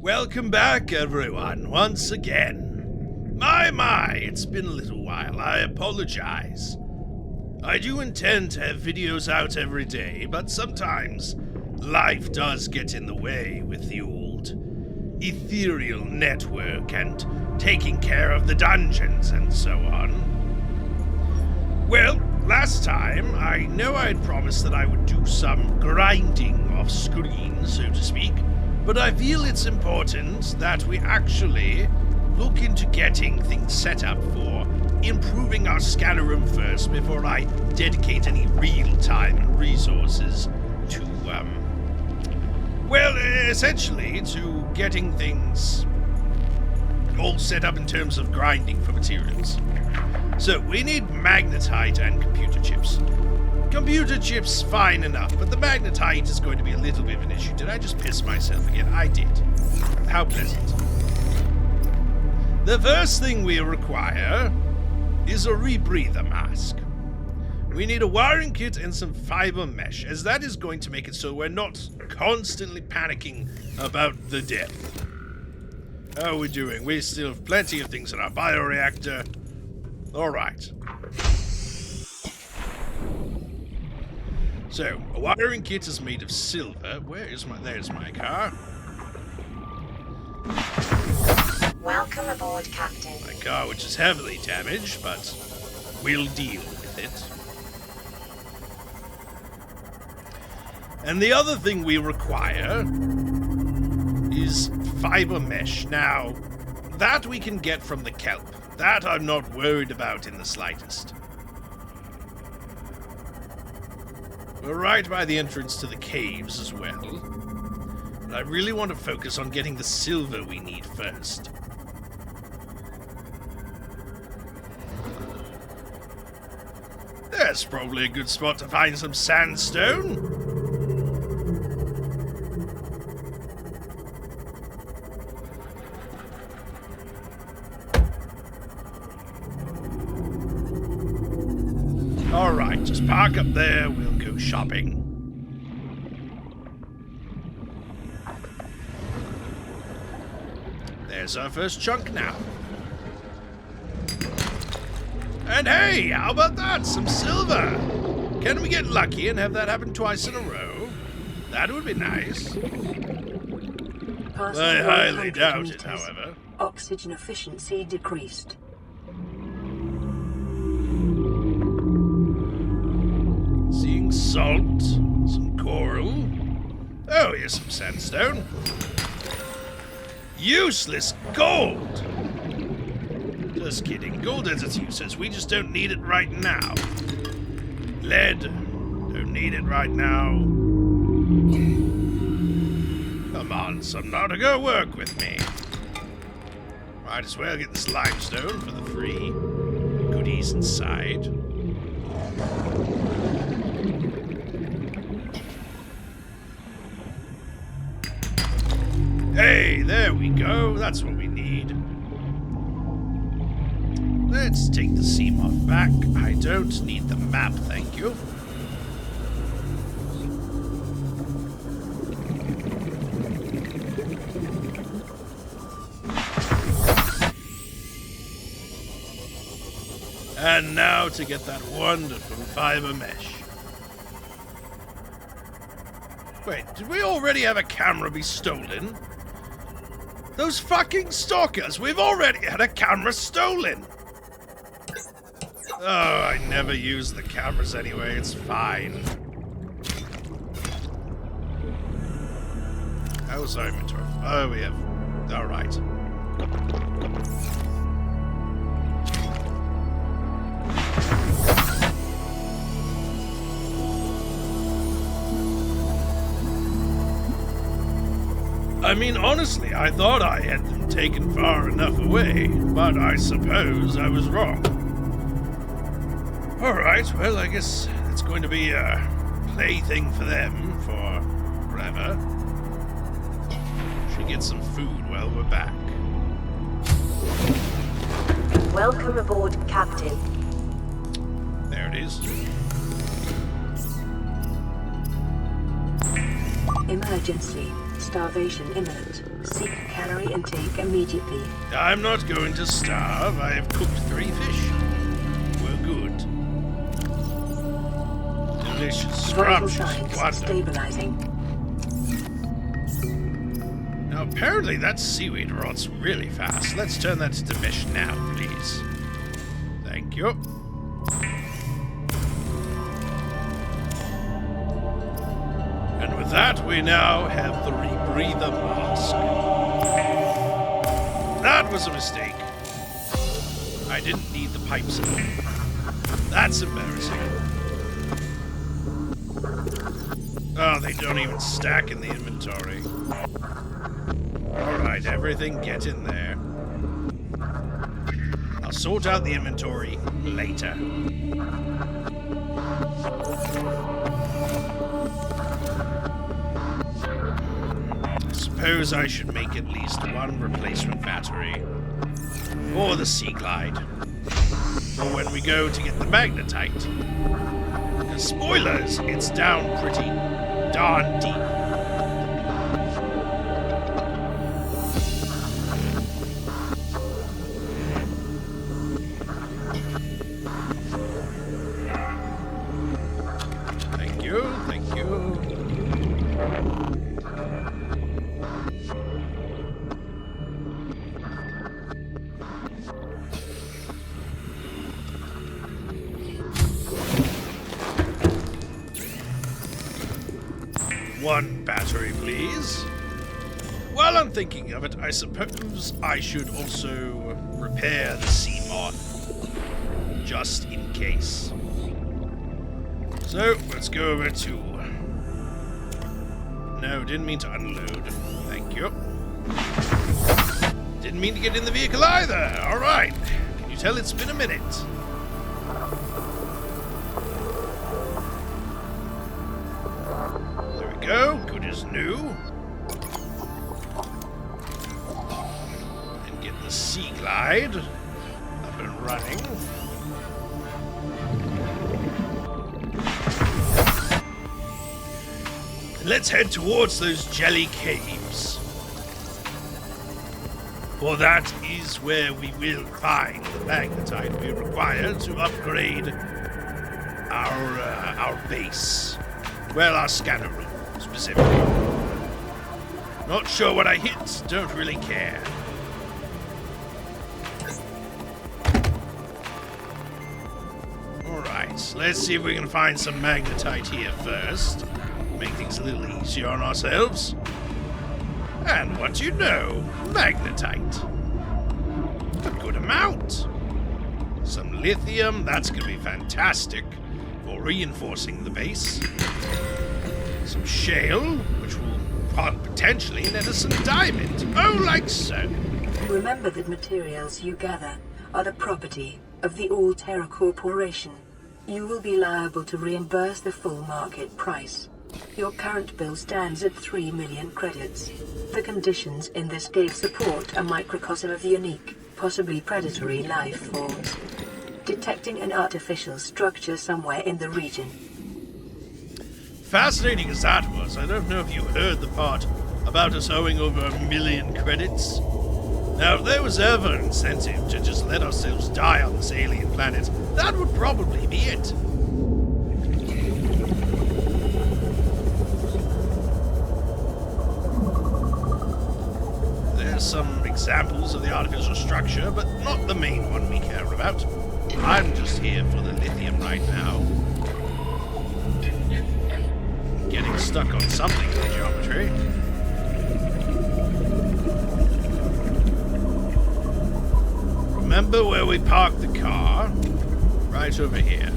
Welcome back, everyone, once again. My, it's been a little while. I apologize. I do intend to have videos out every day, but sometimes life does get in the way with the old ethereal network and taking care of the dungeons and so on. Well, last time, I know I'd promised that I would do some grinding off screen, so to speak, but I feel it's important that we actually look into getting things set up for improving our scanner room first before I dedicate any real-time resources to, well, essentially to getting things all set up in terms of grinding for materials. So, we need magnetite and computer chips. Computer chips, fine enough, but the magnetite is going to be a little bit of an issue. Did I just piss myself again? I did. How pleasant. The first thing we require is a rebreather mask. We need a wiring kit and some fiber mesh, as that is going to make it so we're not constantly panicking about the death. How are we doing? We still have plenty of things in our bioreactor. Alright. So, a wiring kit is made of silver. There's my car. Welcome aboard, Captain. My car, which is heavily damaged, but we'll deal with it. And the other thing we require is fiber mesh. Now, that we can get from the kelp. That I'm not worried about in the slightest. We're right by the entrance to the caves as well. But I really want to focus on getting the silver we need first. There's probably a good spot to find some sandstone. Alright, just park up there, we'll go shopping. There's our first chunk now. And hey, how about that? Some silver! Can we get lucky and have that happen twice in a row? That would be nice. I highly doubt it, however. Oxygen efficiency decreased. Seeing salt, some coral. Oh, here's some sandstone. Useless gold! Just kidding. Gold has its uses. We just don't need it right now. Lead. Don't need it right now. Come on, Subnautica, work with me. Might as well get this limestone for the free goodies inside. Hey, there we go. That's what we need. Let's take the CMOD back. I don't need the map, thank you. And now to get that wonderful fiber mesh. Wait, did we already have a camera be stolen? Those fucking stalkers! We've already had a camera stolen! Oh, I never use the cameras anyway, it's fine. How's our inventory? Oh, we have... Alright. I mean, honestly, I thought I had them taken far enough away, but I suppose I was wrong. Alright, well, I guess it's going to be a plaything for them for forever. Should get some food while we're back. Welcome aboard, Captain. There it is. Emergency. Starvation imminent. Seek care. calorie intake immediately. I'm not going to starve. I have cooked 3 fish. We're good. Delicious, Vital scrumptious, signs wonderful. stabilizing. Now, apparently that seaweed rots really fast. Let's turn that to fish now, please. Thank you. And with that, we now have the rebreather mask. That was a mistake. I didn't need the pipes at all. That's embarrassing. Oh, they don't even stack in the inventory. Alright, everything get in there. I'll sort out the inventory later. I suppose I should make at least 1 replacement battery. Or the Sea Glide. For when we go to get the magnetite. Because spoilers, it's down pretty darn deep. Thank you, thank you. One battery, please. While I'm thinking of it, I suppose I should also repair the sea moth, just in case. So, let's go over to... No, didn't mean to unload. Thank you. Didn't mean to get in the vehicle either. Alright. Can you tell it's been a minute? There we go. Good as new. And get the Sea Glide up and running. Let's head towards those jelly caves. For that is where we will find the magnetite we require to upgrade our base. Well, our scanner room, specifically. Not sure what I hit, don't really care. Alright, let's see if we can find some magnetite here first. Make things a little easier on ourselves. And what do you know? Magnetite. A good amount. Some lithium, that's going to be fantastic for reinforcing the base. Some shale, which will potentially net us some diamond. Oh, like so. Remember that materials you gather are the property of the All Terra Corporation. You will be liable to reimburse the full market price. Your current bill stands at 3 million credits. The conditions in this gate support a microcosm of unique, possibly predatory life forms. Detecting an artificial structure somewhere in the region. Fascinating as that was, I don't know if you heard the part about us owing over 1 million credits. Now, if there was ever an incentive to just let ourselves die on this alien planet, that would probably be it. Some examples of the artificial structure, but not the main one we care about. I'm just here for the lithium right now. Getting stuck on something in the geometry. Remember where we parked the car? Right over here.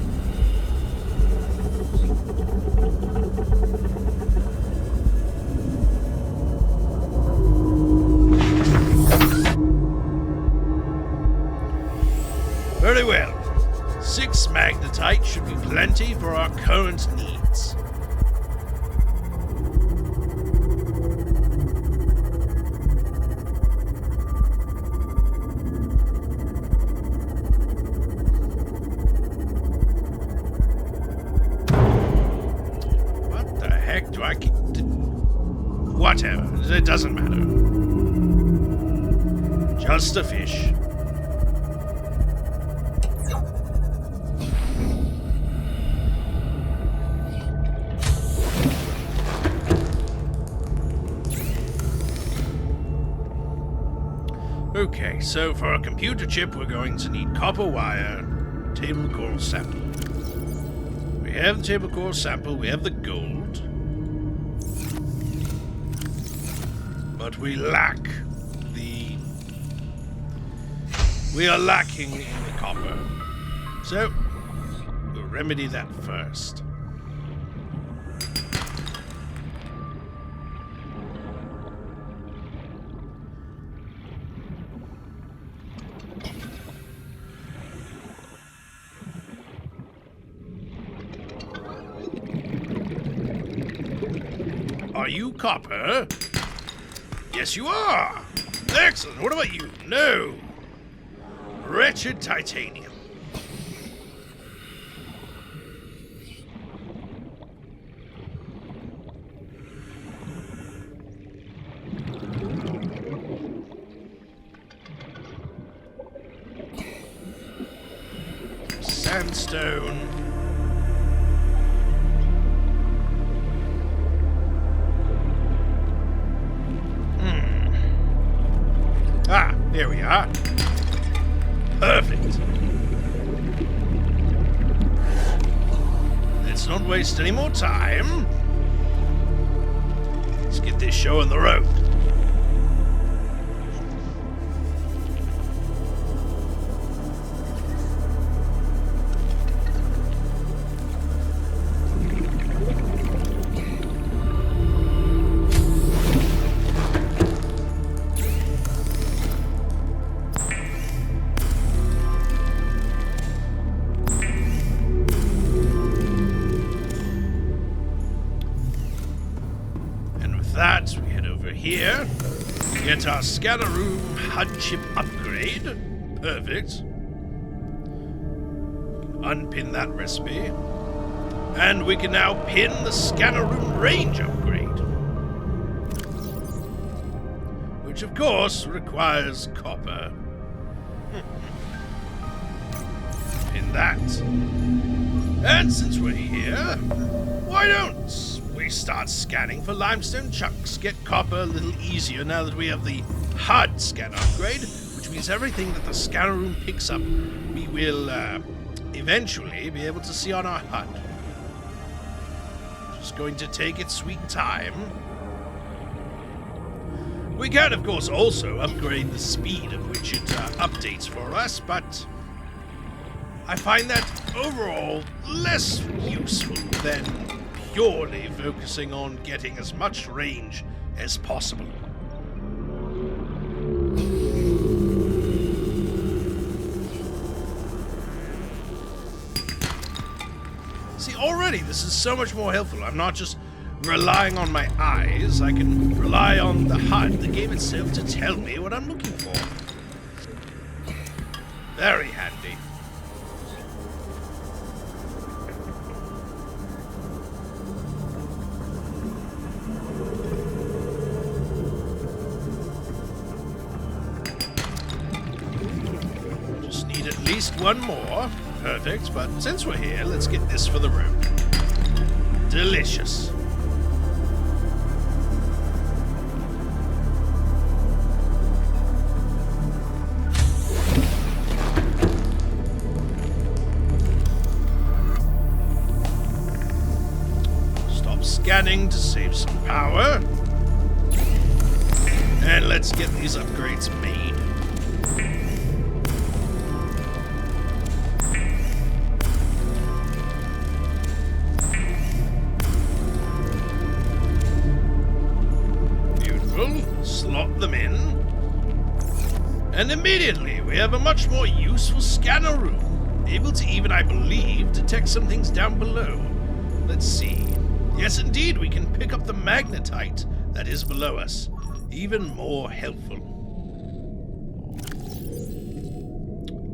Very well. 6 magnetite should be plenty for our current needs. What the heck do I keep... Whatever. It doesn't matter. Just a fish. Okay, so for a computer chip, we're going to need copper wire, table core sample. We have the table core sample, we have the gold. But we lack the... We are lacking in the copper. So, we'll remedy that first. Are you copper? Yes, you are! Excellent! What about you? No! Wretched titanium. Sandstone. Ah, there we are. Perfect. Let's not waste any more time. Let's get this show on the road. That, we head over here, get our scanner room HUD chip upgrade. Perfect. Unpin that recipe. And we can now pin the scanner room range upgrade. Which, of course, requires copper. Pin that. And since we're here, why don't we start scanning for limestone chunks? Get copper a little easier now that we have the HUD scanner upgrade, which means everything that the scanner room picks up, we will eventually be able to see on our HUD. Just going to take its sweet time. We can, of course, also upgrade the speed at which it updates for us, but I find that overall less useful than purely focusing on getting as much range as possible. See, already this is so much more helpful. I'm not just relying on my eyes. I can rely on the HUD, the game itself, to tell me what I'm looking for. Very handy. At least one more. Perfect, but since we're here, let's get this for the room. Delicious. Stop scanning to save some power. And let's get these upgrades made. Slot them in. And immediately we have a much more useful scanner room, able to even, I believe, detect some things down below. Let's see. Yes, indeed, we can pick up the magnetite that is below us. Even more helpful.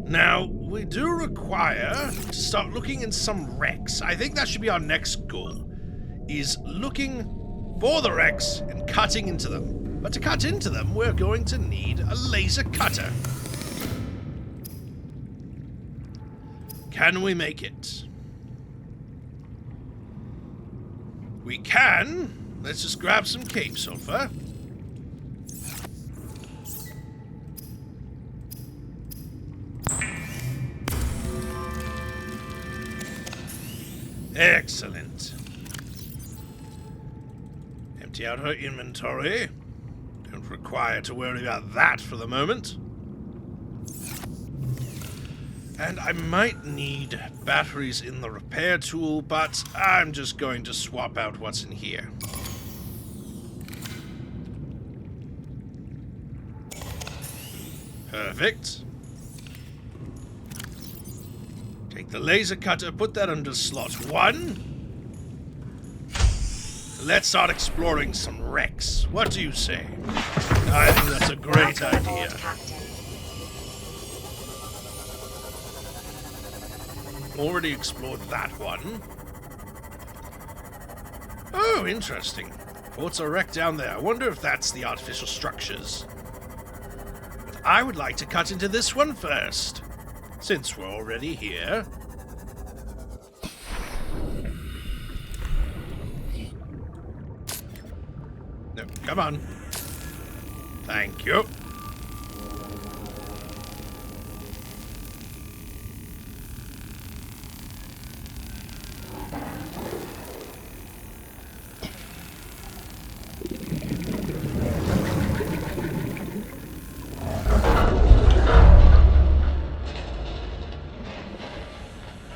Now, we do require to start looking in some wrecks. I think that should be our next goal, is looking for the wrecks and cutting into them. But to cut into them, we're going to need a laser cutter. Can we make it? We can. Let's just grab some cape sulfur. Excellent. Empty out her inventory. Don't require to worry about that for the moment. And I might need batteries in the repair tool, but I'm just going to swap out what's in here. Perfect. Take the laser cutter, put that under slot 1. Let's start exploring some wrecks. What do you say? I think that's a great idea. Already explored that one. Oh, interesting. Ports are wrecked down there. I wonder if that's the artificial structures. But I would like to cut into this one first, since we're already here. No, come on. Thank you.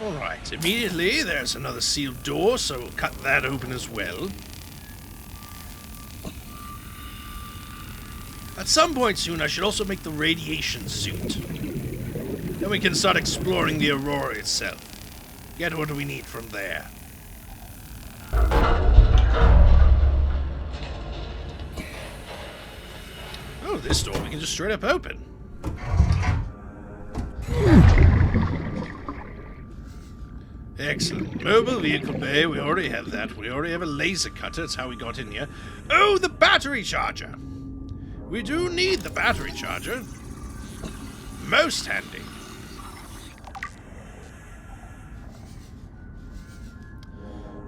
Alright, immediately there's another sealed door, so we'll cut that open as well. At some point soon, I should also make the radiation suit. Then we can start exploring the Aurora itself. Get what we need from there. Oh, this door we can just straight up open. Excellent. Mobile vehicle bay, we already have that. We already have a laser cutter, that's how we got in here. Oh, the battery charger! We do need the battery charger. Most handy.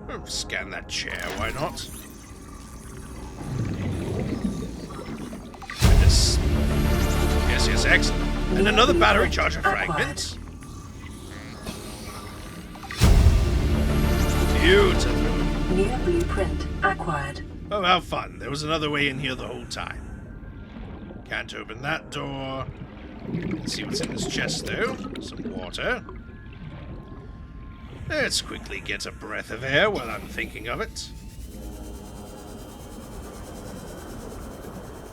Oh, scan that chair, why not? Yes. Yes, excellent. And another battery charger fragment. Beautiful. New blueprint acquired. Oh, how fun. There was another way in here the whole time. Can't open that door. Let's see what's in this chest, though. Some water. Let's quickly get a breath of air while I'm thinking of it.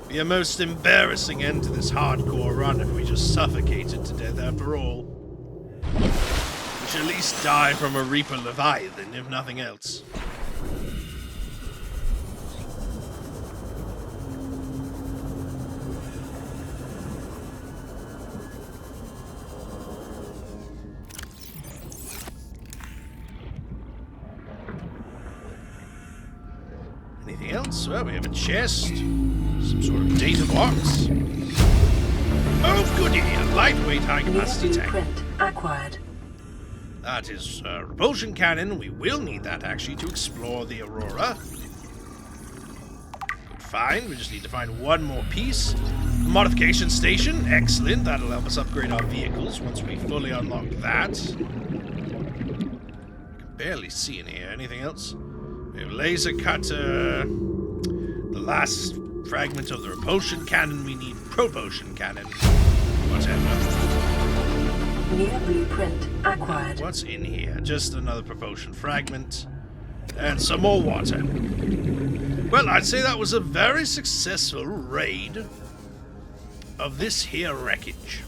Be a most embarrassing end to this hardcore run if we just suffocated to death after all. We should at least die from a Reaper Leviathan, if nothing else. Anything else? Well, we have a chest. Some sort of data box. Oh, goody! A lightweight high-capacity tank. Blueprint acquired. That is a repulsion cannon. We will need that, actually, to explore the Aurora. Good find. We just need to find one more piece. Modification station. Excellent. That'll help us upgrade our vehicles once we fully unlock that. I can barely see in here. Anything else? We have laser cutter. The last fragment of the repulsion cannon. We need propulsion cannon. Whatever. New blueprint acquired. What's in here? Just another propulsion fragment. And some more water. Well, I'd say that was a very successful raid of this here wreckage.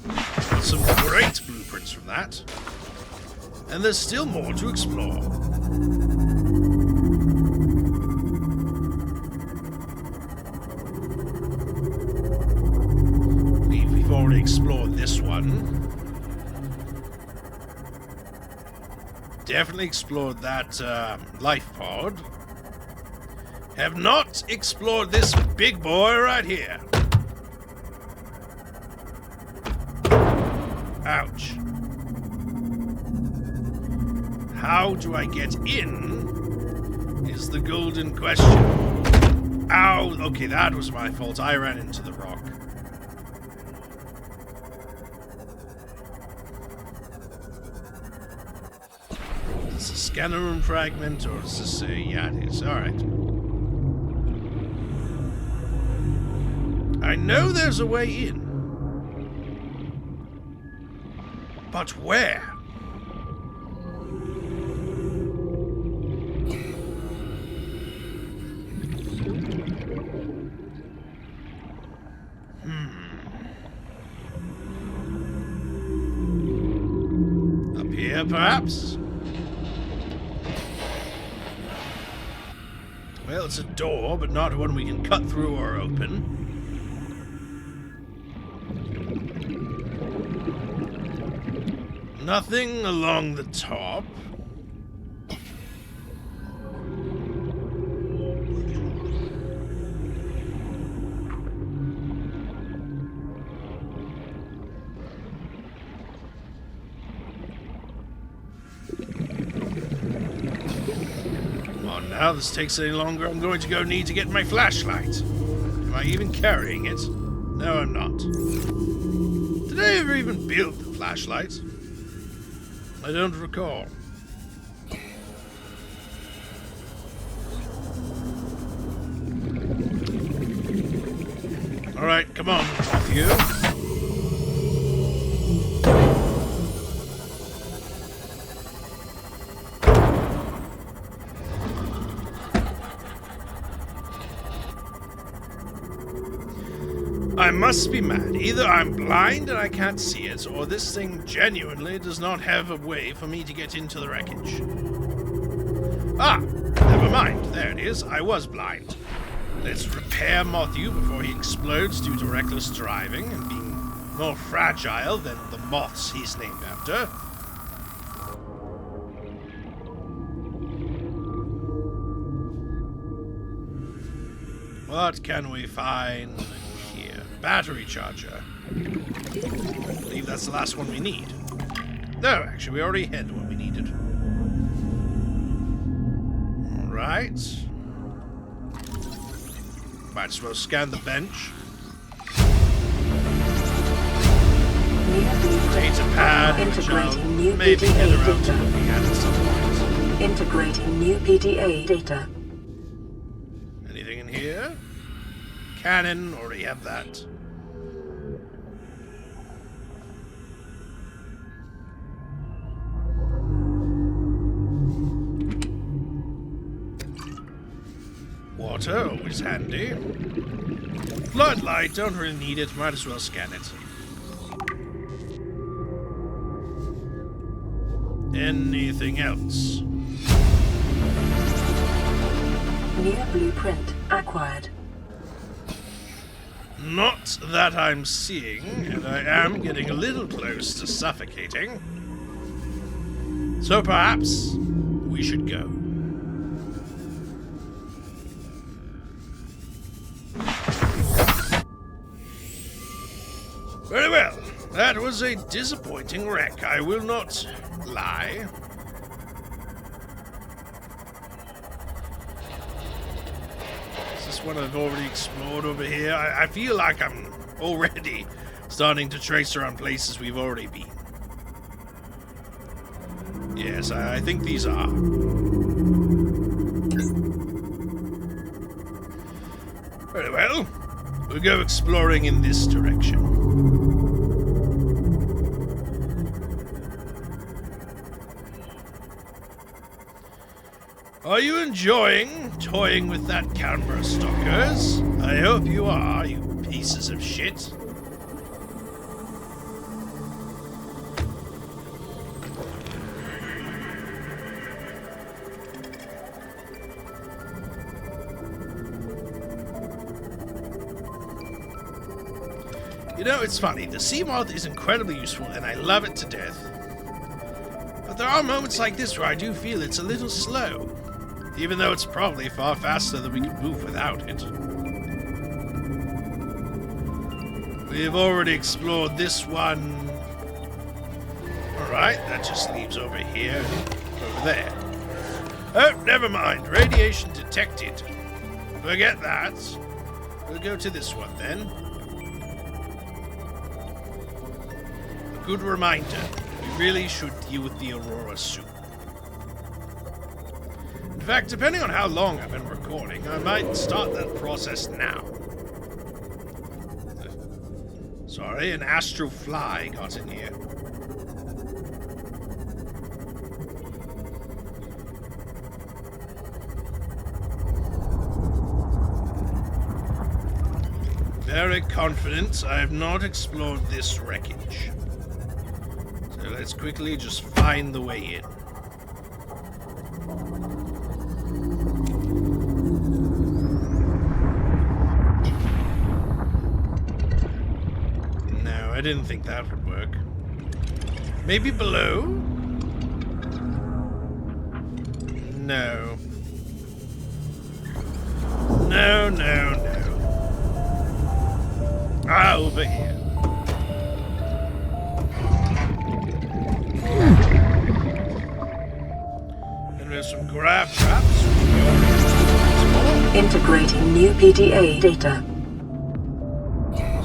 Got some great blueprints from that. And there's still more to explore. We've already explored this one. Definitely explored that life pod. have not explored this big boy right here. Ouch. How do I get in is the golden question. Ow! Okay, that was my fault. I ran into the rock. Is this a scanner room fragment, or is this a... Yeah, it is. Alright. I know there's a way in. But where? Up here, perhaps? Well, it's a door, but not one we can cut through or open. Nothing along the top. Come on now, this takes any longer. I'm going to need to get my flashlight. Am I even carrying it? No, I'm not. Did I ever even build the flashlight? I don't recall. All right, come on, Matthew. I must be mad. Either I'm blind and I can't see it, or this thing genuinely does not have a way for me to get into the wreckage. Ah, never mind. There it is. I was blind. Let's repair Matthew before he explodes due to reckless driving and being more fragile than the moths he's named after. What can we find here? Battery charger. I believe that's the last one we need. No, actually, we already had what we needed. Alright. Might as well scan the bench. Data pad, which I'll maybe get around to looking at some point. Integrating new PDA data. Anything in here? Cannon, already have that. Water, always handy. Floodlight, don't really need it, might as well scan it. Anything else? New blueprint acquired. Not that I'm seeing, and I am getting a little close to suffocating. So perhaps we should go. Very well. That was a disappointing wreck, I will not lie. Is this one I've already explored over here? I feel like I'm already starting to trace around places we've already been. Yes, I think these are. Very well. We'll go exploring in this direction. Are you enjoying toying with that camera, stalkers? I hope you are, you pieces of shit. You know, it's funny. The sea moth is incredibly useful, and I love it to death. But there are moments like this where I do feel it's a little slow. Even though it's probably far faster than we can move without it. We've already explored this one. Alright, that just leaves over here and over there. Oh, never mind. Radiation detected. Forget that. We'll go to this one then. A good reminder. We really should deal with the Aurora soon. In fact, depending on how long I've been recording, I might start that process now. Sorry, an astral fly got in here. Very confident I have not explored this wreckage. So let's quickly just find the way in. No, I didn't think that would work. Maybe below? No. No, no, no. Ah, over here. And there's some grab traps. Integrating new PDA data.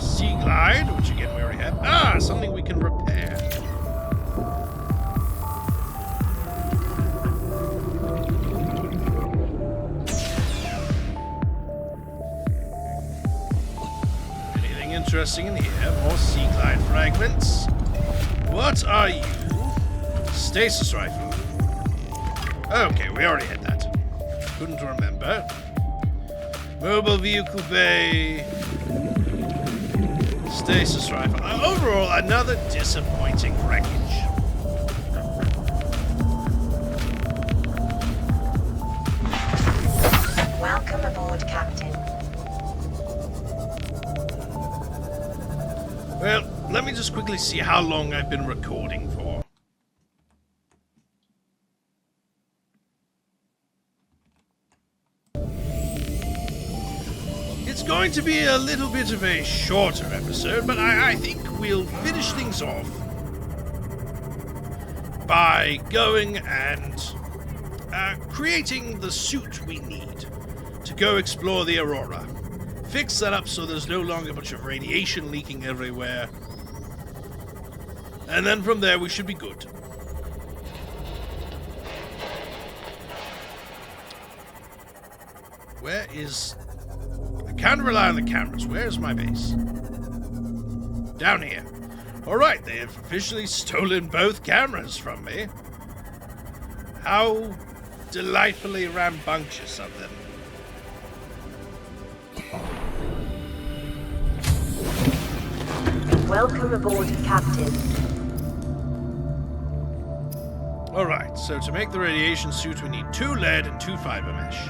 Sea glide, which again we already have. Ah, something we can repair. Interesting in here. More sea glide fragments. What are you? Stasis rifle. Okay, we already had that. Couldn't remember. Mobile vehicle bay. Stasis rifle. Overall, another disappointing wreckage. Welcome aboard, Captain. Well, let me just quickly see how long I've been recording for. It's going to be a little bit of a shorter episode, but I think we'll finish things off by going and creating the suit we need to go explore the Aurora. Fix that up so there's no longer a bunch of radiation leaking everywhere. And then from there we should be good. Where is... I can't rely on the cameras. Where is my base? Down here. Alright, they have officially stolen both cameras from me. How delightfully rambunctious of them. Welcome aboard, Captain. Alright, so to make the radiation suit we need 2 lead and 2 fiber mesh.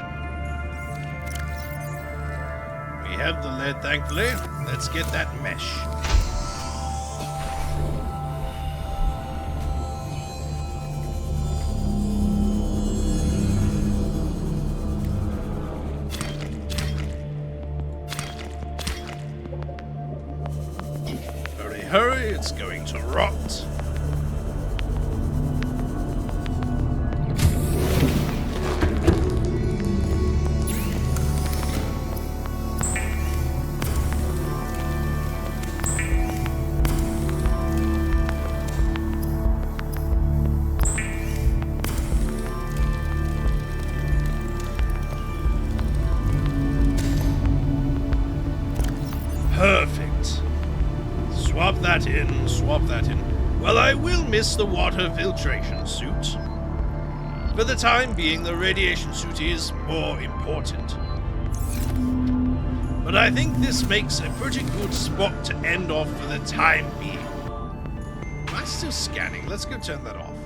We have the lead, thankfully. Let's get that mesh. Hurry, it's going to rot. Perfect. Swap that in, swap that in. Well, I will miss the water filtration suit. For the time being, the radiation suit is more important. But I think this makes a pretty good spot to end off for the time being. Am I still scanning? Let's go turn that off.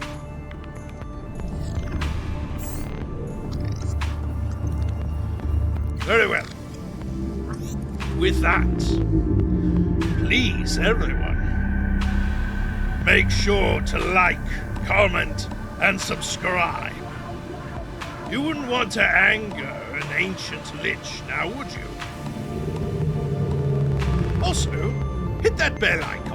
Very well. With that, please, everyone, make sure to like, comment, and subscribe. You wouldn't want to anger an ancient lich, now would you? Also, hit that bell icon.